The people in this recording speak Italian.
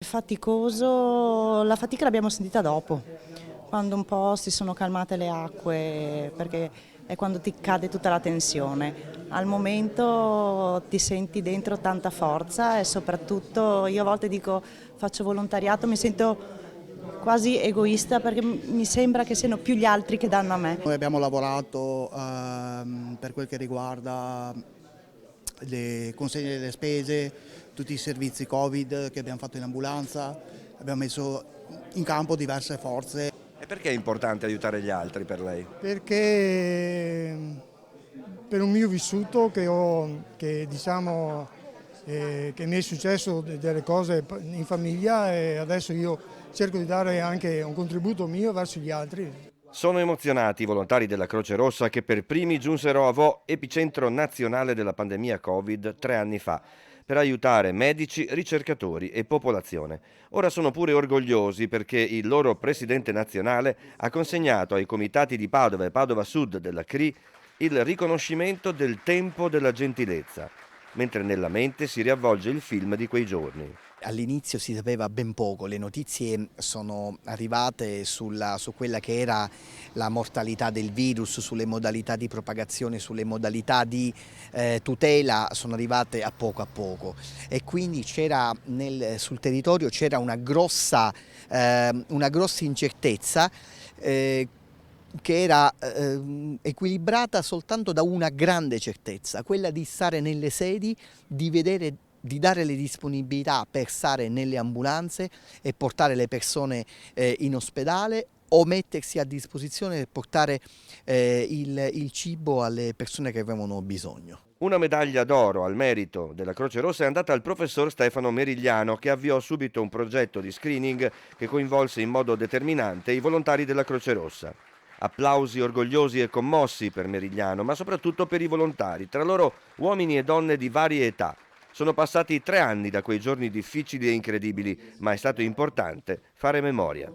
Faticoso, la fatica l'abbiamo sentita dopo, quando un po' si sono calmate le acque, perché è quando ti cade tutta la tensione. Al momento ti senti dentro tanta forza e soprattutto io a volte dico faccio volontariato, mi sento quasi egoista perché mi sembra che siano più gli altri che danno a me. Noi abbiamo lavorato per quel che riguarda le consegne delle spese, tutti i servizi Covid che abbiamo fatto in ambulanza, abbiamo messo in campo diverse forze. E perché è importante aiutare gli altri per lei? Perché per un mio vissuto che mi è successo delle cose in famiglia e adesso io cerco di dare anche un contributo mio verso gli altri. Sono emozionati i volontari della Croce Rossa che per primi giunsero a Vo, epicentro nazionale della pandemia Covid, 3 anni fa, per aiutare medici, ricercatori e popolazione. Ora sono pure orgogliosi perché il loro presidente nazionale ha consegnato ai comitati di Padova e Padova Sud della CRI il riconoscimento del tempo della gentilezza, mentre nella mente si riavvolge il film di quei giorni. All'inizio si sapeva ben poco, le notizie sono arrivate su quella che era la mortalità del virus, sulle modalità di propagazione, sulle modalità di tutela, sono arrivate a poco e quindi sul territorio c'era una grossa incertezza che era equilibrata soltanto da una grande certezza, quella di stare nelle sedi, di dare le disponibilità per stare nelle ambulanze e portare le persone in ospedale o mettersi a disposizione per portare il cibo alle persone che avevano bisogno. Una medaglia d'oro al merito della Croce Rossa è andata al professor Stefano Merigliano, che avviò subito un progetto di screening che coinvolse in modo determinante i volontari della Croce Rossa. Applausi orgogliosi e commossi per Merigliano, ma soprattutto per i volontari, tra loro uomini e donne di varie età. Sono passati 3 anni da quei giorni difficili e incredibili, ma è stato importante fare memoria.